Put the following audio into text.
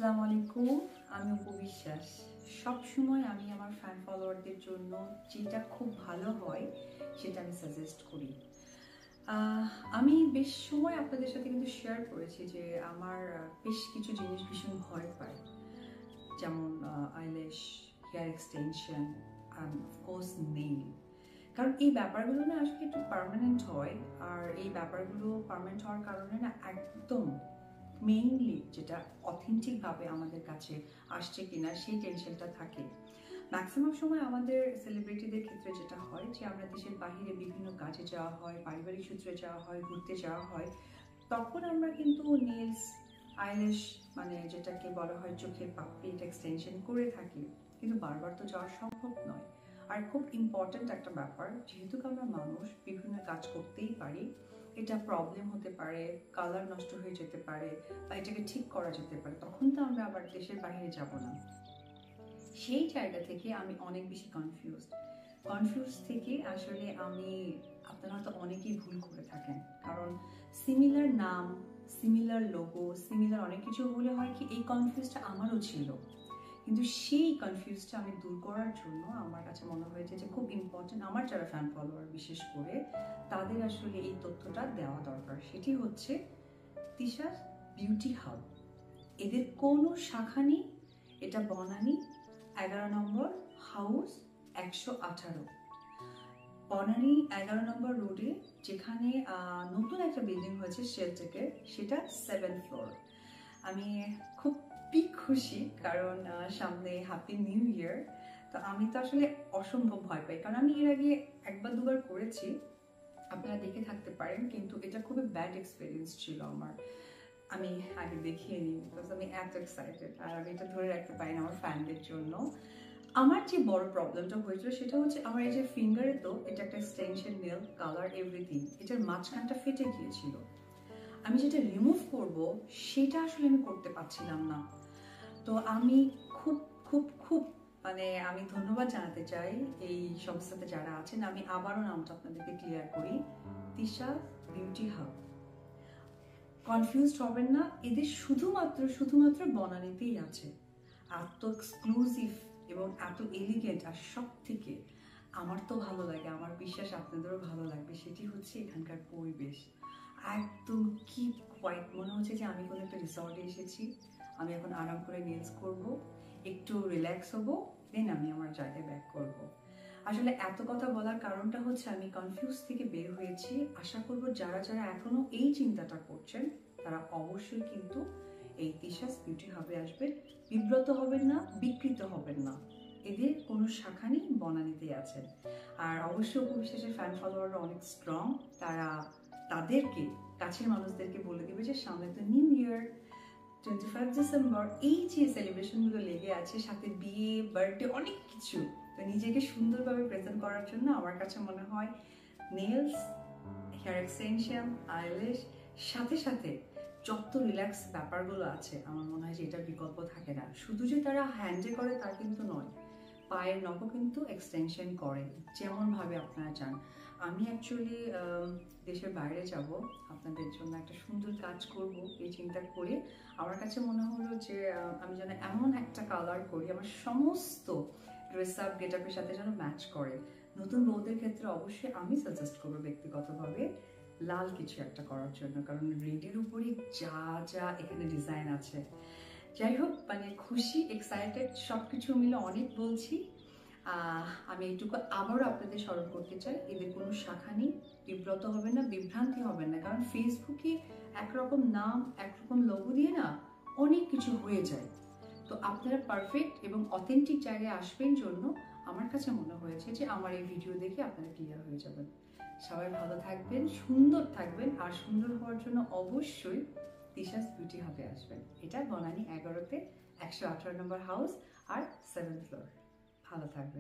আসসালামু আলাইকুম, আমি উপবিশ্বাস। সবসময় আমি আমার ফ্যান ফলোয়ারদের জন্য যেটা খুব ভালো হয় সেটা আমি সাজেস্ট করি। আমি বেশ সময় আপনাদের সাথে কিন্তু শেয়ার করেছি যে আমার বেশ কিছু জিনিস ভীষণ ভয় পায়, যেমন আইল্যাশ, হেয়ার এক্সটেনশন আর অফকোর্স নেইল। কারণ এই ব্যাপারগুলো না আসলে একটু পার্মানেন্ট হয়, আর এই ব্যাপারগুলো পার্মানেন্ট হওয়ার কারণে না একদম মেইনলি যেটা অথেন্টিকভাবে আমাদের কাছে আসছে কিনা সেই টেনশনটা থাকে। ম্যাক্সিমাম সময় আমাদের সেলিব্রিটিদের ক্ষেত্রে যেটা হয় যে আমরা দেশের বাহিরে বিভিন্ন কাজে যাওয়া হয়, পারিবারিক সূত্রে যাওয়া হয়, ঘুরতে যাওয়া হয়, তখন আমরা কিন্তু নেলস, আইল্যাশ মানে যেটাকে বলা হয় চোখের পাপড়ি, এটা এক্সটেনশন করে থাকি। কিন্তু বারবার তো যাওয়া সম্ভব নয়। আর খুব ইম্পর্ট্যান্ট একটা ব্যাপার, যেহেতু আমরা মানুষ বিভিন্ন কাজ করতেই পারি, এটা প্রবলেম হতে পারে, কালার নষ্ট হয়ে যেতে পারে বা এটাকে ঠিক করা যেতে পারে, তখন তো আমরা আবার দেশের বাইরে যাব না। সেই জায়গা থেকে আমি অনেক বেশি কনফিউজ থেকে আসলে আপনারা হয়তো অনেকেই ভুল করে থাকেন, কারণ সিমিলার নাম, সিমিলার লোগো, সিমিলার অনেক কিছু হলে হয় কি এই কনফিউজটা আমারও ছিল। কিন্তু সেই কনফিউজটা আমি দূর করার জন্য আমার কাছে মনে হয়েছে যে খুব ইম্পর্টেন্ট, আমার যারা ফ্যান ফলোয়ার বিশেষ করে তাদের আসলে এই তথ্যটা দেওয়া দরকার। সেটি হচ্ছে তিশাস বিউটি হাব। এদের কোনো শাখা নেই, এটা বনানী 11 নম্বর হাউস 118, বনানী 11 নম্বর রোডে, যেখানে নতুন একটা বিল্ডিং হয়েছে শেলটেকের, সেটা 7th ফ্লোর। আমি খুব খুশি কারণ সামনে হ্যাপি নিউ ইয়ার। তো আমি তো আসলে অসম্ভব ভয় পাই, কারণ আমি এর আগে একবার দুবার করেছি, আপনারা দেখে থাকতে পারেন, কিন্তু এটা খুবই ব্যাড এক্সপিরিয়েন্স ছিল আমার। আমি আগে দেখিয়ে নিই, বিকজ আমি এত এক্সাইটেড আর আমি এটা ধরে রাখতে পারি না আমার ফ্যানদের জন্য। আমার যে বড় প্রবলেমটা হয়েছিল সেটা হচ্ছে আমার এই যে ফিঙ্গারে, তো এটা একটা এক্সটেনশন নেল, কালার এভরিথিং, এটার মাঝখানটা ফেটে গিয়েছিল। আমি যেটা রিমুভ করব সেটা আসলে আমি করতে পারছিলাম না। তো আমি খুব খুব খুব মানে আমি ধন্যবাদ জানাতে চাই এই সংস্থাতে যারা আছেন। আমি আবারও নামটা আপনাদেরকে ক্লিয়ার করি, তিশা বিউটি হাব। কনফিউজড হবেন না, এদের শুধুমাত্র বনানীতেই আছে। এত এক্সক্লুসিভ এবং এত এলিগেন্ট, আর সব থেকে আমার তো ভালো লাগে, আমার বিশ্বাস আপনাদেরও ভালো লাগবে, সেটি হচ্ছে এখানকার পরিবেশ। একদম কি কোয়াইট, মনে হচ্ছে যে আমি কোনো একটা রিসর্টে এসেছি। আমি এখন আরাম করে নেলস করব, একটু রিল্যাক্স হব, দেন আমি আমার জায়গায় ব্যাক করব। আসলে এত কথা বলার কারণটা হচ্ছে আমি কনফিউজ থেকে বের হয়েছি। আশা করব যারা যারা এখনো এই চিন্তাটা করছেন তারা অবশ্যই কিন্তু এই তিশাস বিউটি হাবে আসবেন। বিব্রত হবেন না, বিকৃত হবেন না। এদের কোনো শাখা নেই, বনানীতেই আছেন। আর অবশ্যই উপবিশ্বাসের ফ্যান ফলোয়াররা অনেক স্ট্রং, তারা তাদেরকে কাছের মানুষদেরকে বলে দেবে যে সামনে তো নিউ ইয়ার, 25 ডিসেম্বর, এই যে সেলিব্রেশনগুলো লেগে আছে, সাথে বিয়ে, বার্থডে, অনেক কিছু। তো নিজেকে সুন্দরভাবে প্রেজেন্ট করার জন্য আমার কাছে মনে হয় নেলস, হেয়ার এক্সটেনশন, আইল্যাশ, সাথে সাথে যত রিল্যাক্স ব্যাপারগুলো আছে, আমার মনে হয় যে এটার বিকল্প থাকে না। শুধু যে তারা হ্যান্ডে করে তা কিন্তু নয়, পায়ের নখও কিন্তু এক্সটেনশন করে, যেমনভাবে আপনারা চান। আমি অ্যাকচুয়ালি দেশের বাইরে যাব, আপনাদের জন্য একটা সুন্দর কাজ করব এই চিন্তা করে আমার কাছে মনে হলো যে আমি যেন এমন একটা কালার করি আমার সমস্ত ড্রেস আপ গেট আপের সাথে যেন ম্যাচ করে। নতুন বউদের ক্ষেত্রে অবশ্যই আমি সাজেস্ট করবো ব্যক্তিগতভাবে লাল কিছু একটা করার জন্য, কারণ রেডের উপরে যা যা এখানে ডিজাইন আছে। যাই হোক, মানে খুশি, এক্সাইটেড, সবকিছু মিলে অনেক বলছি। আমি এইটুকু আবারও আপনাদের স্মরণ করতে চাই, এদের কোনো শাখা নেই, বিব্রত হবেন না, বিভ্রান্তি হবেন না, কারণ ফেসবুকে একরকম নাম, একরকম লোগো দিয়ে না অনেক কিছু হয়ে যায়। তো আপনারা পারফেক্ট এবং অথেন্টিক জায়গায় আসবেন জন্য আমার কাছে মনে হয়েছে যে আমার এই ভিডিও দেখে আপনারা ক্লিয়ার হয়ে যাবেন। সবাই ভালো থাকবেন, সুন্দর থাকবেন, আর সুন্দর হওয়ার জন্য অবশ্যই তিশাস বিউটি হাবে আসবেন। এটা বনানী 11তে 118 নম্বর হাউস আর 7th ফ্লোর। ভালো থাকবেন।